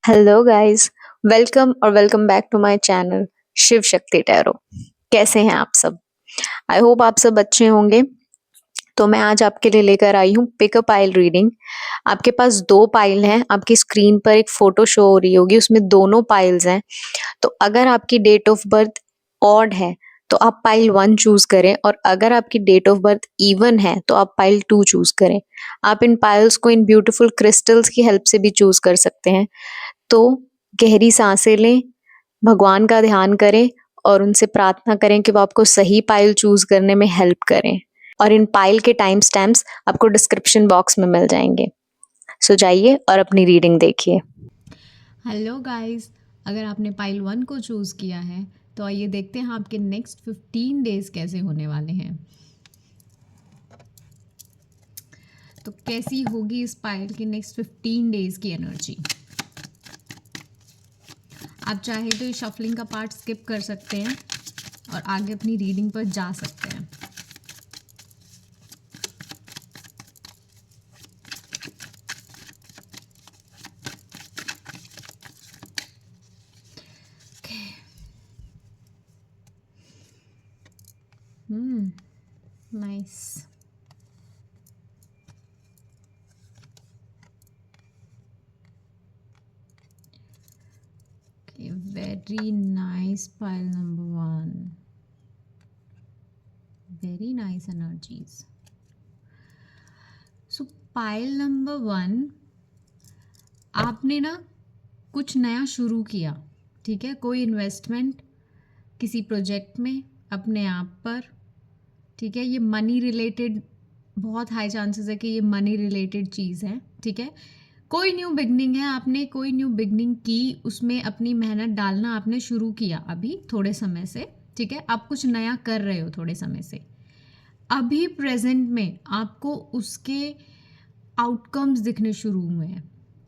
Hello guys. Welcome back to my channel Shiv Shakti tarot. कैसे हैं आप सब? आई होप आप सब अच्छे होंगे। तो मैं आज आपके लिए लेकर आई हूँ पिक अ पाइल रीडिंग। आपके पास दो पाइल हैं। आपकी स्क्रीन पर एक फोटो शो हो रही होगी, उसमें दोनों पाइल्स हैं। तो अगर आपकी डेट ऑफ बर्थ ऑड है तो आप पाइल 1 चूज करें, और अगर आपकी डेट ऑफ बर्थ इवन है तो आप पाइल 2 चूज करें। आप इन पाइल्स को इन ब्यूटीफुल क्रिस्टल्स की हेल्प से भी चूज कर सकते हैं। तो गहरी सांसें लें, भगवान का ध्यान करें और उनसे प्रार्थना करें कि वो आपको सही पाइल चूज करने में हेल्प करें। और इन पाइल के टाइम स्टैम्प्स आपको डिस्क्रिप्शन बॉक्स में मिल जाएंगे। सो जाइए और अपनी रीडिंग देखिए। हेलो गाइस, अगर आपने पाइल 1 को चूज़ किया है तो आइए देखते हैं आपके नेक्स्ट 15 डेज़ कैसे होने वाले हैं। तो कैसी होगी इस पाइल की नेक्स्ट 15 डेज़ की एनर्जी। आप चाहे तो इस शफलिंग का पार्ट स्किप कर सकते हैं और आगे अपनी रीडिंग पर जा सकते हैं। Nice. Very nice pile number 1। Very nice energies. सो पाइल नंबर 1, आपने ना कुछ नया शुरू किया, ठीक है। कोई इन्वेस्टमेंट किसी प्रोजेक्ट में अपने आप पर, ठीक है। ये मनी रिलेटेड, बहुत हाई चांसेस है कि ये मनी रिलेटेड चीज़ है, ठीक है। कोई न्यू बिगनिंग है, आपने कोई न्यू बिगनिंग की, उसमें अपनी मेहनत डालना आपने शुरू किया अभी थोड़े समय से, ठीक है। आप कुछ नया कर रहे हो थोड़े समय से। अभी प्रेजेंट में आपको उसके आउटकम्स दिखने शुरू हुए हैं,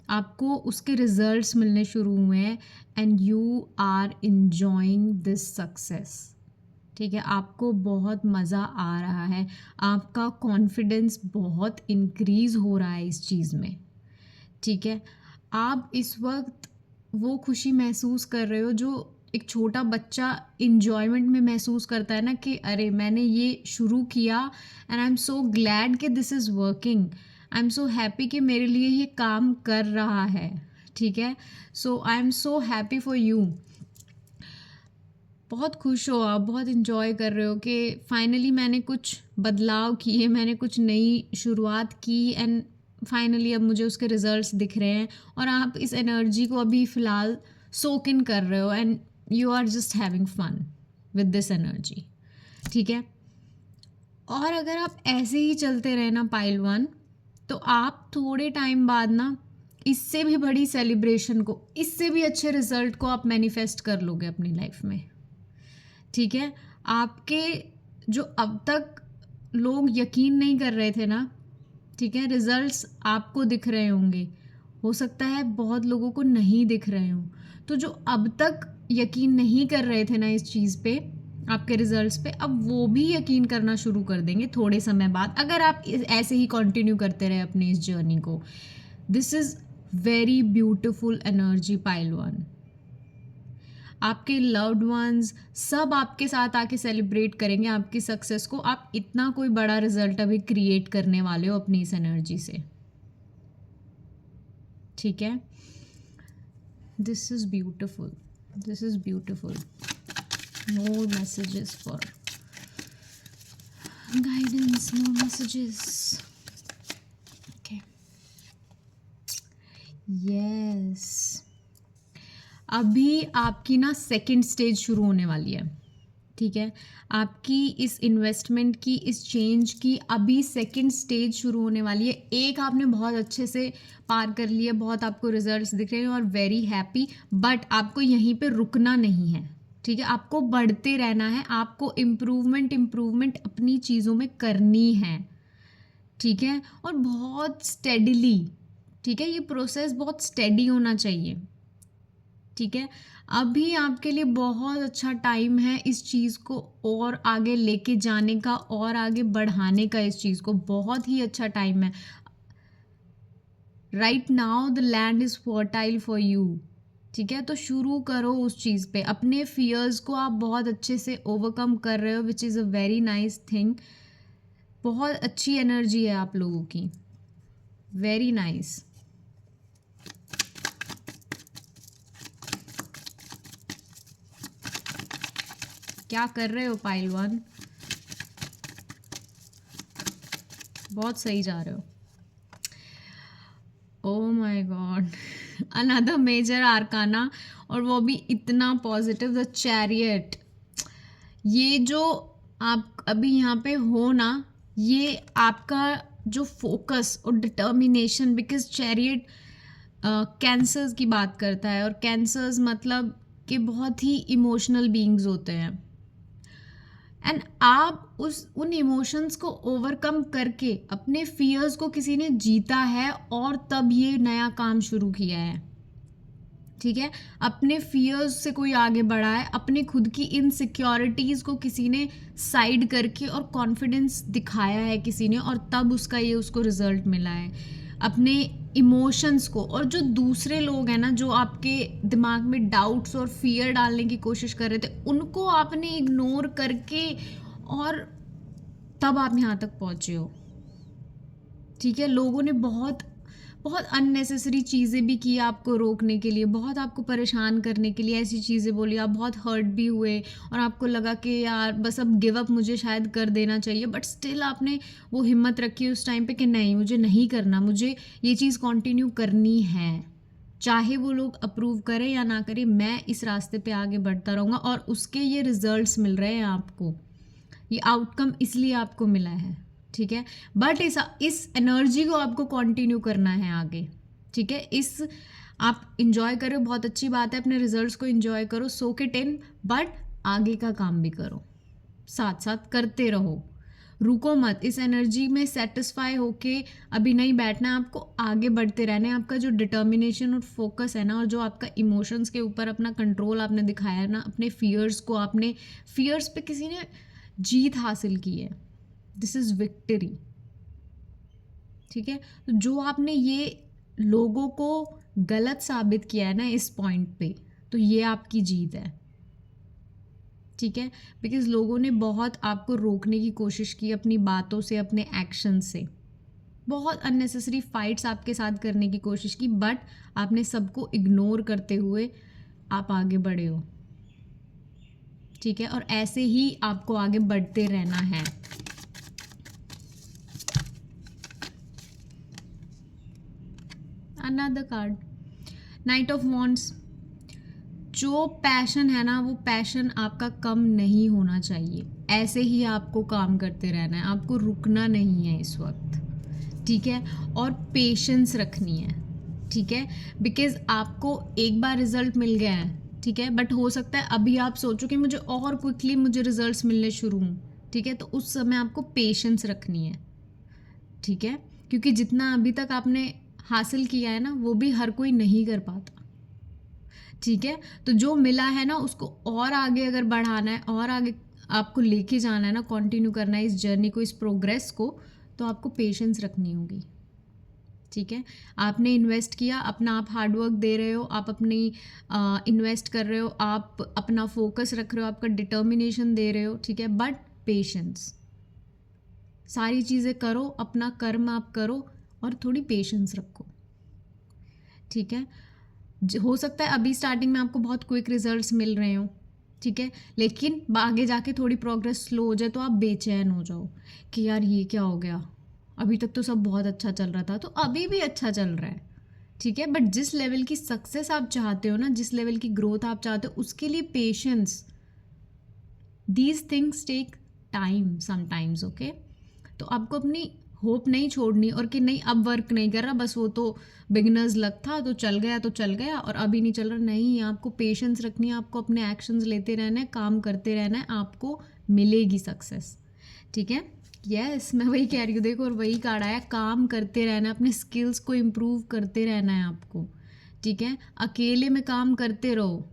आपको उसके रिजल्ट्स मिलने शुरू हुए हैं, and you are enjoying this success, ठीक है। आपको बहुत मज़ा आ रहा है, आपका कॉन्फिडेंस बहुत इंक्रीज़ हो रहा है इस चीज़ में, ठीक है। आप इस वक्त वो खुशी महसूस कर रहे हो जो एक छोटा बच्चा इन्जॉयमेंट में महसूस करता है ना, कि अरे मैंने ये शुरू किया and I am so glad कि this is working, I am so happy कि मेरे लिए ये काम कर रहा है, ठीक है। So I am so happy for you. बहुत खुश हो आप, बहुत इन्जॉय कर रहे हो कि फाइनली मैंने कुछ बदलाव किए, मैंने कुछ नई शुरुआत की, एंड फाइनली अब मुझे उसके रिजल्ट्स दिख रहे हैं। और आप इस एनर्जी को अभी फ़िलहाल सोक इन कर रहे हो, and you are just having fun with this energy, ठीक है। और अगर आप ऐसे ही चलते रहे ना पाइल 1, तो आप थोड़े टाइम बाद ना इससे भी बड़ी सेलिब्रेशन को, इससे भी अच्छे रिजल्ट को आप मैनिफेस्ट कर लोगे अपनी लाइफ में, ठीक है। आपके जो अब तक लोग यकीन नहीं कर रहे थे ना, ठीक है, रिजल्ट्स आपको दिख रहे होंगे, हो सकता है बहुत लोगों को नहीं दिख रहे हों। तो जो अब तक यकीन नहीं कर रहे थे ना इस चीज़ पे, आपके रिजल्ट्स पे, अब वो भी यकीन करना शुरू कर देंगे थोड़े समय बाद, अगर आप ऐसे ही कंटिन्यू करते रहे अपनी इस जर्नी को। This is very beautiful energy pile 1। आपके लव्ड वंस सब आपके साथ आके सेलिब्रेट करेंगे आपकी सक्सेस को। आप इतना कोई बड़ा रिजल्ट अभी क्रिएट करने वाले हो अपनी इस एनर्जी से, ठीक है। This is beautiful, this is beautiful. More messages for guidance, more messages. Okay, yes. अभी आपकी ना सेकंड स्टेज शुरू होने वाली है, ठीक है। आपकी इस इन्वेस्टमेंट की, इस चेंज की अभी सेकंड स्टेज शुरू होने वाली है। एक आपने बहुत अच्छे से पार कर लिया, बहुत आपको रिजल्ट्स दिख रहे हैं और वेरी हैप्पी, बट आपको यहीं पे रुकना नहीं है, ठीक है। आपको बढ़ते रहना है, आपको इम्प्रूवमेंट अपनी चीज़ों में करनी है, ठीक है। और बहुत स्टेडिली, ठीक है। ये प्रोसेस बहुत स्टेडी होना चाहिए, ठीक है। अभी आपके लिए बहुत अच्छा टाइम है इस चीज़ को और आगे लेके जाने का और आगे बढ़ाने का। इस चीज़ को बहुत ही अच्छा टाइम है। Right now the land is fertile for you. ठीक है, तो शुरू करो उस चीज़ पे। अपने फियर्स को आप बहुत अच्छे से ओवरकम कर रहे हो, which is a very nice thing. बहुत अच्छी एनर्जी है आप लोगों की, वेरी नाइस। क्या कर रहे हो पाइल 1? बहुत सही जा रहे हो। Oh my god, another major arcana, और वो भी इतना पॉजिटिव, द चैरियट। ये जो आप अभी यहाँ पे हो ना, ये आपका जो फोकस और डिटर्मिनेशन, बिकॉज चैरियट कैंसर्स की बात करता है, और कैंसर्स मतलब कि बहुत ही इमोशनल बीइंग्स होते हैं। एंड आप उन इमोशंस को ओवरकम करके अपने फियर्स को किसी ने जीता है, और तब ये नया काम शुरू किया है। ठीक है, अपने फियर्स से कोई आगे बढ़ा है, अपने खुद की इनसिक्योरिटीज़ को किसी ने साइड करके और कॉन्फिडेंस दिखाया है किसी ने, और तब उसका ये उसको रिजल्ट मिला है। अपने इमोशंस को, और जो दूसरे लोग हैं ना जो आपके दिमाग में डाउट्स और फियर डालने की कोशिश कर रहे थे, उनको आपने इग्नोर करके, और तब आप यहाँ तक पहुँचे हो। ठीक है, लोगों ने बहुत बहुत अननेसेसरी चीज़ें भी की आपको रोकने के लिए, बहुत आपको परेशान करने के लिए ऐसी चीज़ें बोली, आप बहुत हर्ट भी हुए, और आपको लगा कि यार बस अब गिव अप मुझे शायद कर देना चाहिए, बट स्टिल आपने वो हिम्मत रखी उस टाइम पे कि नहीं, मुझे नहीं करना, मुझे ये चीज़ कंटिन्यू करनी है, चाहे वो लोग अप्रूव करें या ना करें, मैं इस रास्ते पे आगे बढ़ता रहूँगा। और उसके ये रिजल्ट्स मिल रहे हैं आपको, ये आउटकम इसलिए आपको मिला है। ठीक है, बट इस एनर्जी को आपको कंटिन्यू करना है आगे। ठीक है, इस आप इंजॉय करो, बहुत अच्छी बात है, अपने रिजल्ट्स को इंजॉय करो, सोक इट इन, बट आगे का काम भी करो, साथ साथ करते रहो, रुको मत। इस एनर्जी में सेटिस्फाई होके अभी नहीं बैठना है, आपको आगे बढ़ते रहना है। आपका जो डिटर्मिनेशन और फोकस है ना, और जो आपका इमोशंस के ऊपर अपना कंट्रोल आपने दिखाया है ना, अपने फियर्स को, आपने फियर्स पे किसी ने जीत हासिल की है, दिस इज़ विक्ट्री। ठीक है, तो जो आपने ये लोगों को गलत साबित किया है ना इस पॉइंट पे, तो ये आपकी जीत है। ठीक है, बिकॉज लोगों ने बहुत आपको रोकने की कोशिश की अपनी बातों से, अपने एक्शन से, बहुत अननेसेसरी फाइट्स आपके साथ करने की कोशिश की, बट आपने सबको इग्नोर करते हुए आप आगे बढ़े हो। ठीक है, और ऐसे ही आपको आगे बढ़ते रहना है। Another card, night of wands. जो पैशन है ना, वो पैशन आपका कम नहीं होना चाहिए, ऐसे ही आपको काम करते रहना है, आपको रुकना नहीं है इस वक्त। ठीक है, और पेशेंस रखनी है। ठीक है, बिकॉज आपको एक बार रिजल्ट मिल गया है, ठीक है, बट हो सकता है अभी आप सोचो कि मुझे और क्विकली मुझे रिजल्ट्स मिलने शुरू हों। ठीक है, तो उस समय आपको पेशेंस रखनी है। ठीक है, क्योंकि जितना अभी तक आपने हासिल किया है ना, वो भी हर कोई नहीं कर पाता। ठीक है, तो जो मिला है ना, उसको और आगे अगर बढ़ाना है, और आगे आपको लेके जाना है ना, कंटिन्यू करना है इस जर्नी को, इस प्रोग्रेस को, तो आपको पेशेंस रखनी होगी। ठीक है, आपने इन्वेस्ट किया अपना, आप हार्डवर्क दे रहे हो, आप अपनी इन्वेस्ट कर रहे हो, आप अपना फोकस रख रहे हो, आपका डिटर्मिनेशन दे रहे हो। ठीक है, बट पेशेंस, सारी चीज़ें करो, अपना कर्म आप करो, और थोड़ी पेशेंस रखो। ठीक है, हो सकता है अभी स्टार्टिंग में आपको बहुत क्विक रिजल्ट्स मिल रहे हो। ठीक है, लेकिन आगे जाके थोड़ी प्रोग्रेस स्लो हो जाए तो आप बेचैन हो जाओ कि यार ये क्या हो गया, अभी तक तो सब बहुत अच्छा चल रहा था, तो अभी भी अच्छा चल रहा है। ठीक है, बट जिस लेवल की सक्सेस आप चाहते हो ना, जिस लेवल की ग्रोथ आप चाहते हो, उसके लिए patience, these things take time sometimes. Okay, तो आपको अपनी होप नहीं छोड़नी, और कि नहीं अब वर्क नहीं कर रहा, बस वो तो बिगिनर्स लक था, तो चल गया और अभी नहीं चल रहा। नहीं, आपको पेशेंस रखनी है, आपको अपने एक्शंस लेते रहना है, काम करते रहना है, आपको मिलेगी सक्सेस। ठीक है, यस, मैं वही कह रही हूँ, देखो, और वही कार्ड आया, काम करते रहना है, अपने स्किल्स को इम्प्रूव करते रहना है आपको। ठीक है, अकेले में काम करते रहो,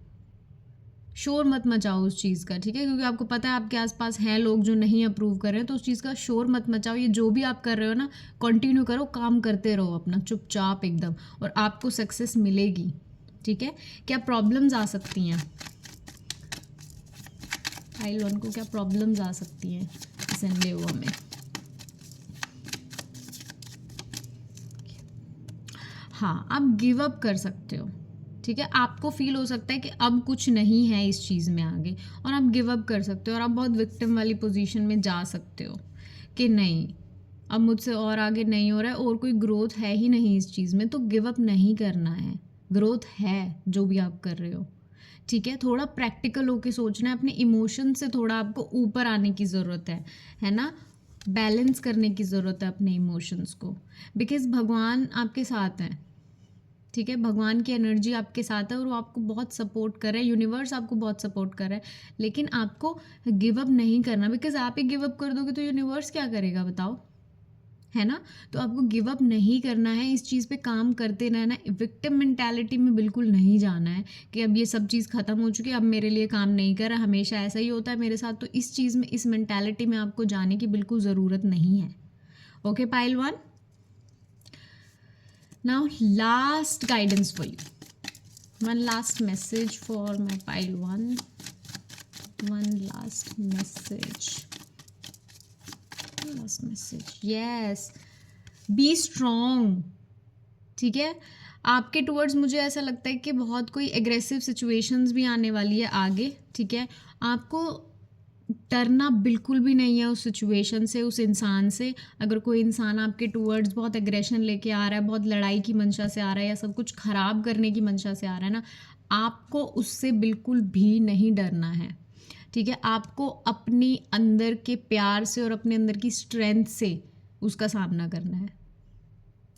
शोर मत मचाओ उस चीज़ का, ठीक है, क्योंकि आपको पता है आपके आसपास हैं लोग जो नहीं अप्रूव कर रहे हैं, तो उस चीज़ का शोर मत मचाओ। ये जो भी आप कर रहे हो ना, कंटिन्यू करो, काम करते रहो अपना चुपचाप एकदम, और आपको सक्सेस मिलेगी, ठीक है। क्या प्रॉब्लम्स आ सकती हैं पाइल 1 को, क्या प्रॉब्लम्स आ सकती हैं इस एंडेवर में? हाँ, आप गिव अप कर सकते हो, ठीक है। आपको फील हो सकता है कि अब कुछ नहीं है इस चीज़ में आगे, और आप गिव अप कर सकते हो, और आप बहुत विक्टिम वाली पोजीशन में जा सकते हो कि नहीं, अब मुझसे और आगे नहीं हो रहा है और कोई ग्रोथ है ही नहीं इस चीज़ में, तो गिव अप नहीं करना है, ग्रोथ है जो भी आप कर रहे हो, ठीक है। थोड़ा प्रैक्टिकल होके सोचना है, अपने इमोशन से थोड़ा आपको ऊपर आने की ज़रूरत है ना, बैलेंस करने की ज़रूरत है अपने इमोशंस को, बिकॉज भगवान आपके साथ हैं, ठीक है। भगवान की एनर्जी आपके साथ है और वो आपको बहुत सपोर्ट कर रहा है, यूनिवर्स आपको बहुत सपोर्ट कर रहा है, लेकिन आपको गिव अप नहीं करना, बिकॉज आप ही गिव अप कर दोगे तो यूनिवर्स क्या करेगा बताओ, है ना। तो आपको गिव अप नहीं करना है, इस चीज़ पे काम करते रहना है, विक्टिम मेंटालिटी में बिल्कुल नहीं जाना है कि अब ये सब चीज़ ख़त्म हो चुकी है, अब मेरे लिए काम नहीं कर रहा, हमेशा ऐसा ही होता है मेरे साथ, तो इस चीज़ में, इस मेंटालिटी में आपको जाने की बिल्कुल ज़रूरत नहीं है। Okay pile 1, now last guidance for you, one last message for my pile 1, one last message, yes, be strong, ठीक है। आपके टूवर्ड्स मुझे ऐसा लगता है कि बहुत कोई एग्रेसिव सिचुएशंस भी आने वाली है आगे, ठीक है। आपको डरना बिल्कुल भी नहीं है उस सिचुएशन से, उस इंसान से। अगर कोई इंसान आपके टूवर्ड्स बहुत एग्रेशन लेके आ रहा है, बहुत लड़ाई की मंशा से आ रहा है, या सब कुछ ख़राब करने की मंशा से आ रहा है ना, आपको उससे बिल्कुल भी नहीं डरना है, ठीक है। आपको अपनी अंदर के प्यार से और अपने अंदर की स्ट्रेंथ से उसका सामना करना है,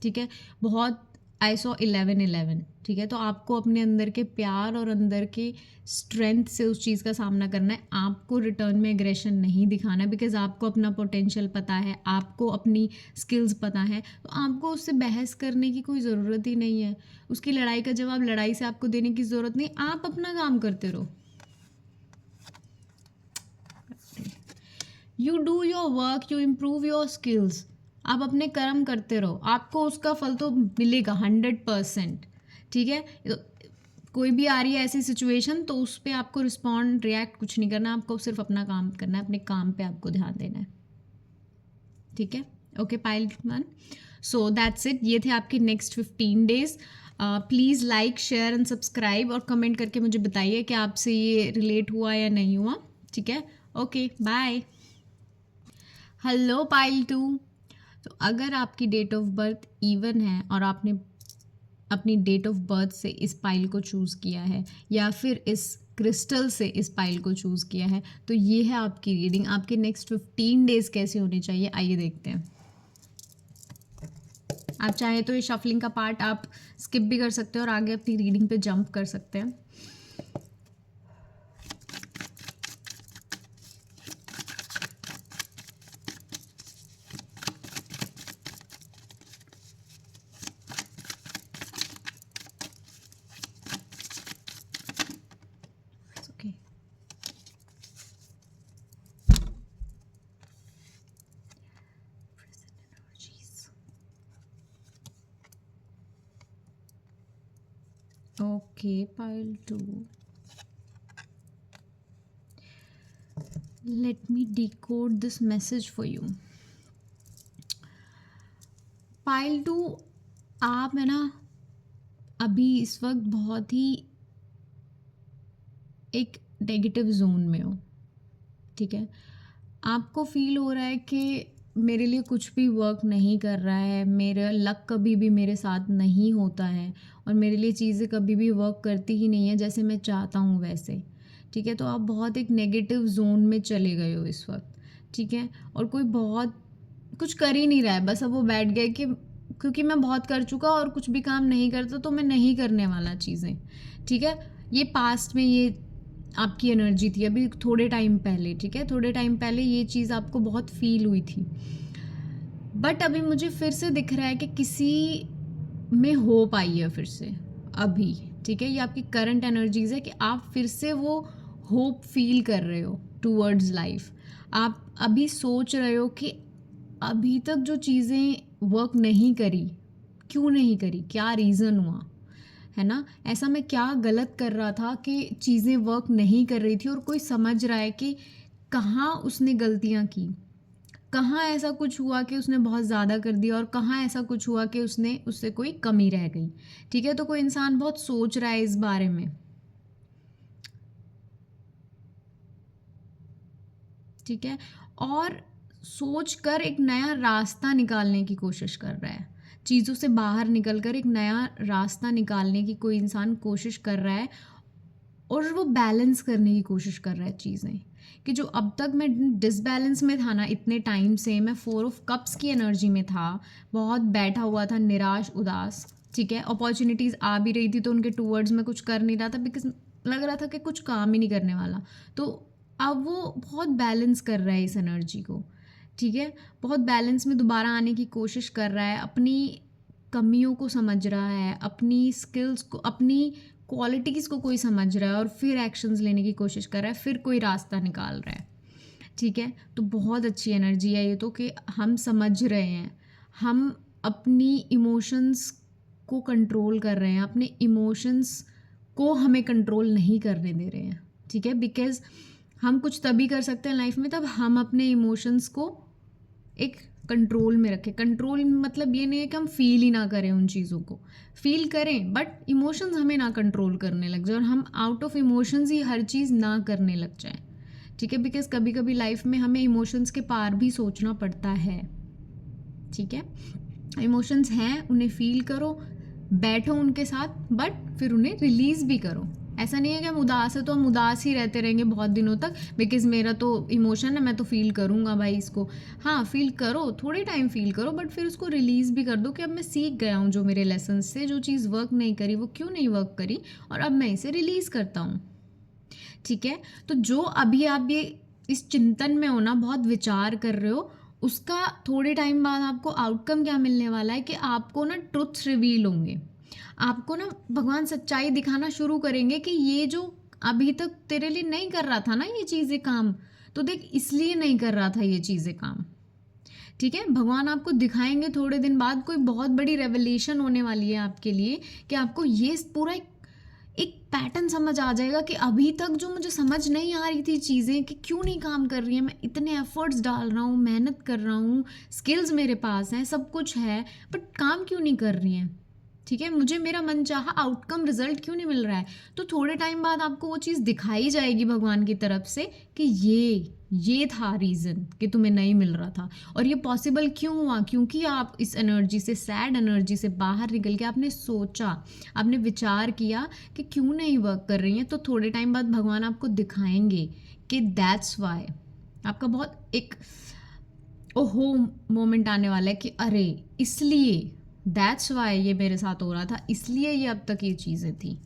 ठीक है। बहुत ISO 1111, ठीक है। तो आपको अपने अंदर के प्यार और अंदर के स्ट्रेंथ से उस चीज़ का सामना करना है, आपको रिटर्न में एग्रेशन नहीं दिखाना है, बिकॉज आपको अपना पोटेंशियल पता है, आपको अपनी स्किल्स पता है, तो आपको उससे बहस करने की कोई ज़रूरत ही नहीं है। उसकी लड़ाई का जवाब लड़ाई से आपको देने की ज़रूरत नहीं, आप अपना काम करते रहो, you do your work, you improve your skills, आप अपने कर्म करते रहो, आपको उसका फल तो मिलेगा 100%, ठीक है। तो कोई भी आ रही है ऐसी सिचुएशन, तो उस पर आपको रिस्पॉन्ड, रिएक्ट कुछ नहीं करना, आपको सिर्फ अपना काम करना है, अपने काम पे आपको ध्यान देना है, ठीक है। Okay pile 1, so that's it, ये थे आपके next 15 days. Please like, share and subscribe, और कमेंट करके मुझे बताइए कि आपसे ये रिलेट हुआ या नहीं हुआ, ठीक है। Okay bye. हेलो पाइल 2, तो अगर आपकी डेट ऑफ बर्थ इवन है और आपने अपनी डेट ऑफ बर्थ से इस पाइल को चूज़ किया है, या फिर इस क्रिस्टल से इस पाइल को चूज़ किया है, तो ये है आपकी रीडिंग। आपके नेक्स्ट 15 डेज कैसे होने चाहिए, आइए देखते हैं। आप चाहें तो ये शफलिंग का पार्ट आप स्किप भी कर सकते हो और आगे अपनी रीडिंग पे जंप कर सकते हैं। Okay. Present energies. Okay, pile 2. Let me decode this message for you. Pile 2, आप है ना अभी इस वक्त बहुत ही एक नेगेटिव जोन में हो, ठीक है। आपको फील हो रहा है कि मेरे लिए कुछ भी वर्क नहीं कर रहा है, मेरा लक कभी भी मेरे साथ नहीं होता है, और मेरे लिए चीज़ें कभी भी वर्क करती ही नहीं है जैसे मैं चाहता हूँ वैसे, ठीक है। तो आप बहुत एक नेगेटिव जोन में चले गए हो इस वक्त, ठीक है। और कोई बहुत कुछ कर ही नहीं रहा है, बस अब वो बैठ गए कि क्योंकि मैं बहुत कर चुका और कुछ भी काम नहीं करता, तो मैं नहीं करने वाला चीज़ें, ठीक है। ये पास्ट में ये आपकी एनर्जी थी, अभी थोड़े टाइम पहले, ठीक है, थोड़े टाइम पहले ये चीज़ आपको बहुत फील हुई थी, बट अभी मुझे फिर से दिख रहा है कि किसी में होप आई है फिर से अभी, ठीक है। ये आपकी करंट एनर्जीज है कि आप फिर से वो होप फील कर रहे हो टूवर्ड्स लाइफ। आप अभी सोच रहे हो कि अभी तक जो चीज़ें वर्क नहीं करी, क्यों नहीं करी, क्या रीज़न हुआ, है ना? ऐसा मैं क्या गलत कर रहा था कि चीज़ें वर्क नहीं कर रही थी, और कोई समझ रहा है कि कहाँ उसने गलतियाँ की, कहाँ ऐसा कुछ हुआ कि उसने बहुत ज़्यादा कर दिया, और कहाँ ऐसा कुछ हुआ कि उससे कोई कमी रह गई। ठीक है, तो कोई इंसान बहुत सोच रहा है इस बारे में। ठीक है, और सोच कर एक नया रास्ता निकालने की कोशिश कर रहा है, चीज़ों से बाहर निकल कर एक नया रास्ता निकालने की कोई इंसान कोशिश कर रहा है, और वो बैलेंस करने की कोशिश कर रहा है चीज़ें, कि जो अब तक मैं डिसबैलेंस में था ना, इतने टाइम से मैं 4 ऑफ कप्स की एनर्जी में था, बहुत बैठा हुआ था, निराश उदास। ठीक है, अपॉर्चुनिटीज़ आ भी रही थी तो उनके टूवर्ड्स में कुछ कर नहीं रहा था, बिकॉज लग रहा था कि कुछ काम ही नहीं करने वाला। तो अब वो बहुत बैलेंस कर रहा है इस एनर्जी को। ठीक है, बहुत बैलेंस में दोबारा आने की कोशिश कर रहा है, अपनी कमियों को समझ रहा है, अपनी स्किल्स को, अपनी क्वालिटीज़ को कोई समझ रहा है, और फिर एक्शंस लेने की कोशिश कर रहा है, फिर कोई रास्ता निकाल रहा है। ठीक है, तो बहुत अच्छी एनर्जी है ये तो, कि हम समझ रहे हैं, हम अपनी इमोशंस को कंट्रोल कर रहे हैं, अपने इमोशंस को हमें कंट्रोल नहीं करने दे रहे हैं। ठीक है, बिकॉज हम कुछ तभी कर सकते हैं लाइफ में, तब हम अपने इमोशंस को एक कंट्रोल में रखें। कंट्रोल मतलब ये नहीं है कि हम फील ही ना करें उन चीज़ों को, फील करें, बट इमोशंस हमें ना कंट्रोल करने लग जाए, और हम आउट ऑफ इमोशंस ही हर चीज़ ना करने लग जाए। ठीक है, बिकॉज कभी कभी लाइफ में हमें इमोशंस के पार भी सोचना पड़ता है। ठीक है, इमोशंस हैं, उन्हें फील करो, बैठो उनके साथ, बट फिर उन्हें रिलीज़ भी करो। ऐसा नहीं है कि हम उदास है तो हम उदास ही रहते रहेंगे बहुत दिनों तक, बिकॉज मेरा तो इमोशन है, मैं तो फील करूँगा भाई इसको। हाँ, फील करो, थोड़े टाइम फील करो, बट फिर उसको रिलीज़ भी कर दो कि अब मैं सीख गया हूँ जो मेरे लेसन से, जो चीज़ वर्क नहीं करी वो क्यों नहीं वर्क करी, और अब मैं इसे रिलीज़ करता हूँ। ठीक है, तो जो अभी आप ये इस चिंतन में हो ना, बहुत विचार कर रहे हो, उसका थोड़े टाइम बाद आपको आउटकम क्या मिलने वाला है कि आपको ना ट्रुथ्स रिवील होंगे, आपको ना भगवान सच्चाई दिखाना शुरू करेंगे कि ये जो अभी तक तेरे लिए नहीं कर रहा था ना ये चीज़ें काम, तो देख इसलिए नहीं कर रहा था ये चीज़ें काम। ठीक है, भगवान आपको दिखाएंगे थोड़े दिन बाद, कोई बहुत बड़ी रेवलेशन होने वाली है आपके लिए, कि आपको ये पूरा एक पैटर्न समझ आ जाएगा कि अभी तक जो मुझे समझ नहीं आ रही थी चीज़ें कि क्यों नहीं काम कर रही हैं, मैं इतने एफर्ट्स डाल रहा हूँ, मेहनत कर रहा हूँ, स्किल्स मेरे पास हैं, सब कुछ है, बट काम क्यों नहीं कर रही हैं। ठीक है, मुझे मेरा मनचाहा आउटकम रिजल्ट क्यों नहीं मिल रहा है। तो थोड़े टाइम बाद आपको वो चीज़ दिखाई जाएगी भगवान की तरफ से कि ये था रीज़न कि तुम्हें नहीं मिल रहा था, और ये पॉसिबल क्यों हुआ, क्योंकि आप इस एनर्जी से, सैड एनर्जी से बाहर निकल के आपने सोचा, आपने विचार किया कि क्यों नहीं वर्क कर रही हैं। तो थोड़े टाइम बाद भगवान आपको दिखाएंगे कि दैट्स वाई। आपका बहुत एक ओहो मोमेंट आने वाला है कि अरे इसलिए, दैट्स वाई ये मेरे साथ हो रहा था, इसलिए ये अब तक ये चीज़ें थी।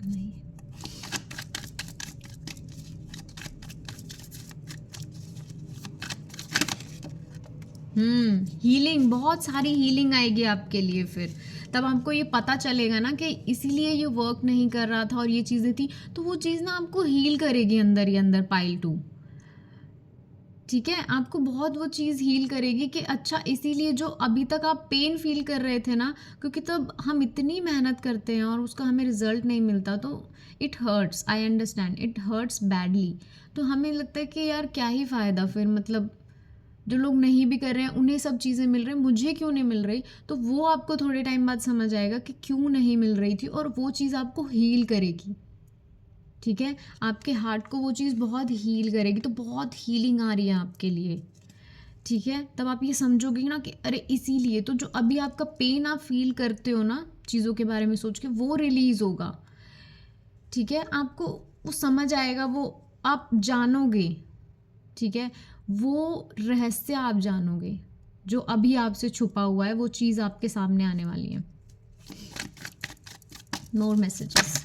नहीं, हीलिंग, बहुत सारी हीलिंग आएगी आपके लिए। फिर तब आपको ये पता चलेगा ना कि इसीलिए ये वर्क नहीं कर रहा था और ये चीज़ें थी, तो वो चीज़ ना आपको हील करेगी अंदर ही अंदर, पाइल 2। ठीक है, आपको बहुत वो चीज़ हील करेगी कि अच्छा इसीलिए जो अभी तक आप पेन फील कर रहे थे ना, क्योंकि तब हम इतनी मेहनत करते हैं और उसका हमें रिजल्ट नहीं मिलता, तो it hurts, I understand, it hurts badly. तो हमें लगता है कि यार क्या ही फ़ायदा फिर, मतलब जो लोग नहीं भी कर रहे हैं उन्हें सब चीज़ें मिल रही हैं, मुझे क्यों नहीं मिल रही। तो वो आपको थोड़े टाइम बाद समझ आएगा कि क्यों नहीं मिल रही थी, और वो चीज़ आपको हील करेगी। ठीक है, आपके हार्ट को वो चीज़ बहुत हील करेगी, तो बहुत हीलिंग आ रही है आपके लिए। ठीक है, तब आप ये समझोगे ना कि अरे इसीलिए तो जो अभी आपका पेन आप फील करते हो ना चीज़ों के बारे में सोच के, वो रिलीज़ होगा। ठीक है, आपको वो समझ आएगा, वो आप जानोगे। ठीक है, वो रहस्य आप जानोगे जो अभी आपसे छुपा हुआ है, वो चीज़ आपके सामने आने वाली है। मोर messages,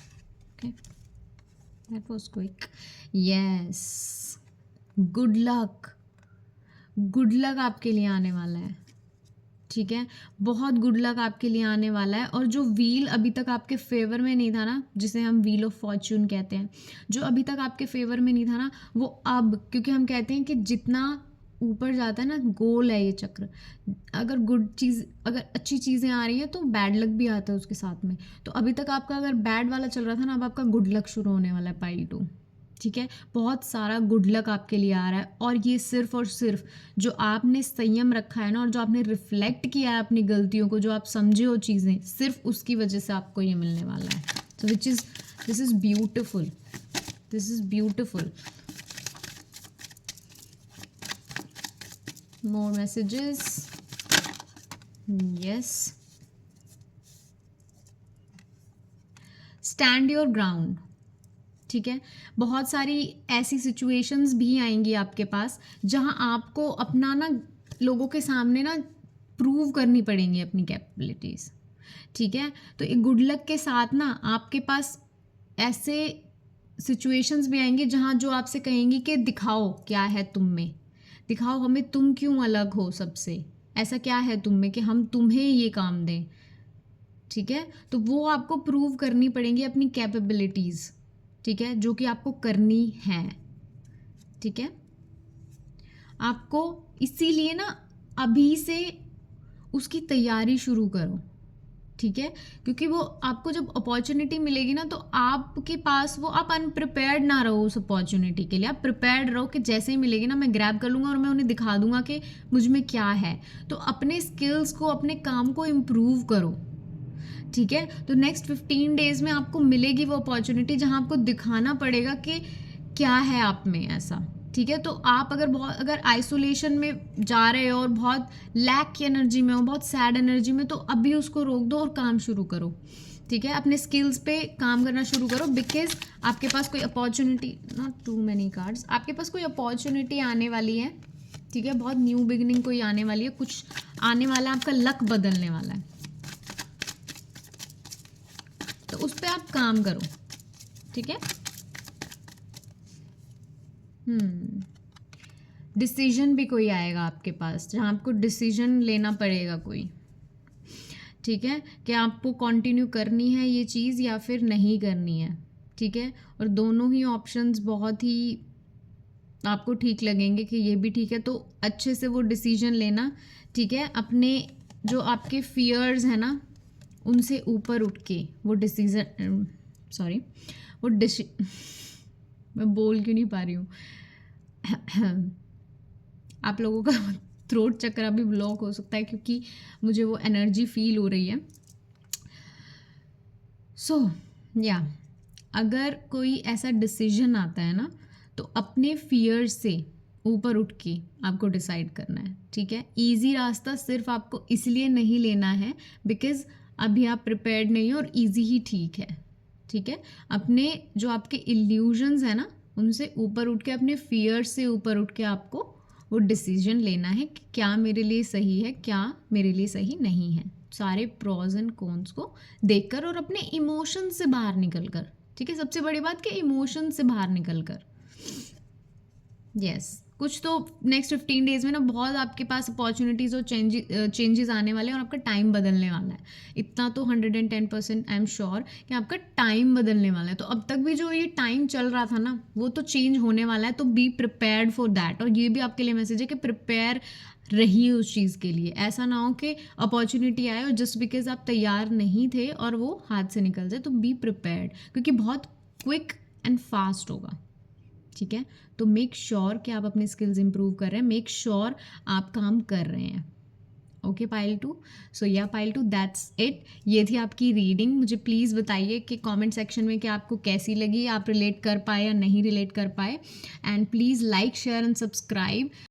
okay, that was quick. Yes, good luck, good luck आपके लिए आने वाला है। ठीक है, बहुत गुड लक आपके लिए आने वाला है। और जो व्हील अभी तक आपके फेवर में नहीं था ना, जिसे हम व्हील ऑफ फॉर्च्यून कहते हैं, जो अभी तक आपके फेवर में नहीं था ना, वो अब, क्योंकि हम कहते हैं कि जितना ऊपर जाता है ना, गोल है ये चक्र, अगर अच्छी चीज़ें आ रही हैं तो बैड लक भी आता है उसके साथ में। तो अभी तक आपका अगर बैड वाला चल रहा था ना, अब आपका गुड लक शुरू होने वाला है पाइल 2। ठीक है, बहुत सारा गुड लक आपके लिए आ रहा है। और ये सिर्फ और सिर्फ जो आपने संयम रखा है ना, और जो आपने रिफ्लेक्ट किया है अपनी गलतियों को, जो आप समझे हो चीज़ें, सिर्फ उसकी वजह से आपको ये मिलने वाला है। So this is beautiful, this is beautiful. More messages, yes. Stand your ground. ठीक है, बहुत सारी ऐसी सिचुएशंस भी आएंगी आपके पास जहां आपको अपना ना लोगों के सामने ना प्रूव करनी पड़ेंगी अपनी कैपेबिलिटीज़। ठीक है, तो एक गुड लक के साथ ना आपके पास ऐसे सिचुएशंस भी आएंगी जहां जो आपसे कहेंगी कि दिखाओ क्या है तुम में, दिखाओ हमें तुम क्यों अलग हो सबसे, ऐसा क्या है तुम में कि हम तुम्हें ये काम दें। ठीक है, तो वो आपको प्रूव करनी पड़ेंगी अपनी कैपेबिलिटीज़। ठीक है, जो कि आपको करनी है। ठीक है, आपको इसीलिए ना अभी से उसकी तैयारी शुरू करो। ठीक है, क्योंकि वो आपको जब अपॉर्चुनिटी मिलेगी ना, तो आपके पास वो, आप अनप्रिपेयर्ड ना रहो उस अपॉर्चुनिटी के लिए, आप प्रिपेयर्ड रहो कि जैसे ही मिलेगी ना मैं ग्रैब कर लूँगा और मैं उन्हें दिखा दूंगा कि मुझ में क्या है। तो अपने स्किल्स को, अपने काम को इम्प्रूव करो। ठीक है, तो नेक्स्ट 15 डेज में आपको मिलेगी वो अपॉर्चुनिटी जहां आपको दिखाना पड़ेगा कि क्या है आप में ऐसा। ठीक है, तो आप अगर आइसोलेशन में जा रहे हो और बहुत लैक की एनर्जी में हो, बहुत सैड एनर्जी में, तो अभी उसको रोक दो और काम शुरू करो। ठीक है, अपने स्किल्स पे काम करना शुरू करो, बिकॉज आपके पास कोई opportunity, not too many cards, आपके पास कोई अपॉर्चुनिटी आने वाली है। ठीक है, बहुत न्यू बिगिनिंग कोई आने वाली है, कुछ आने वाला है, आपका लक बदलने वाला है। तो उस पर आप काम करो। ठीक है, डिसीजन भी कोई आएगा आपके पास जहां आपको डिसीजन लेना पड़ेगा कोई। ठीक है, कि आपको कंटिन्यू करनी है ये चीज़ या फिर नहीं करनी है। ठीक है, और दोनों ही ऑप्शंस बहुत ही आपको ठीक लगेंगे कि ये भी ठीक है, तो अच्छे से वो डिसीजन लेना। ठीक है, अपने जो आपके फियर्स हैं ना, उनसे ऊपर उठ के वो डिसीजन, सॉरी, वो मैं बोल क्यों नहीं पा रही हूँ आप लोगों का थ्रोट चक्र भी ब्लॉक हो सकता है क्योंकि मुझे वो एनर्जी फील हो रही है। सो या अगर कोई ऐसा डिसीजन आता है ना, तो अपने फियर से ऊपर उठ के आपको डिसाइड करना है। ठीक है, इजी रास्ता सिर्फ आपको इसलिए नहीं लेना है बिकॉज अभी आप प्रिपेयर्ड नहीं हो, और इजी ही ठीक है। ठीक है, अपने जो आपके इल्यूजन्स हैं ना, उनसे ऊपर उठ के, अपने फियर से ऊपर उठ के आपको वो डिसीजन लेना है कि क्या मेरे लिए सही है, क्या मेरे लिए सही नहीं है, सारे प्रॉज एंड कॉन्स को देखकर और अपने इमोशन से बाहर निकल कर। ठीक है, सबसे बड़ी बात कि इमोशन से बाहर निकल कर। यस, कुछ तो नेक्स्ट 15 डेज में ना बहुत आपके पास अपॉर्चुनिटीज़ और चेंजेस आने वाले हैं, और आपका टाइम बदलने वाला है। इतना तो 110% आई एम श्योर कि आपका टाइम बदलने वाला है। तो अब तक भी जो ये टाइम चल रहा था ना, वो तो चेंज होने वाला है, तो बी प्रिपेयर्ड फॉर दैट। और ये भी आपके लिए मैसेज है कि प्रिपेयर रहिए उस चीज़ के लिए। ऐसा ना हो कि अपॉर्चुनिटी आए और जस्ट बिकॉज आप तैयार नहीं थे और वो हाथ से निकल जाए। तो बी प्रिपेयर्ड, क्योंकि बहुत क्विक एंड फास्ट होगा। ठीक है, तो मेक श्योर कि आप अपने स्किल्स इंप्रूव कर रहे हैं, मेक श्योर आप काम कर रहे हैं। ओके पाइल 2, सो या पाइल 2, दैट्स इट। ये थी आपकी रीडिंग। मुझे प्लीज़ बताइए कि कमेंट सेक्शन में कि आपको कैसी लगी, आप रिलेट कर पाए या नहीं रिलेट कर पाए। And please like, share and subscribe.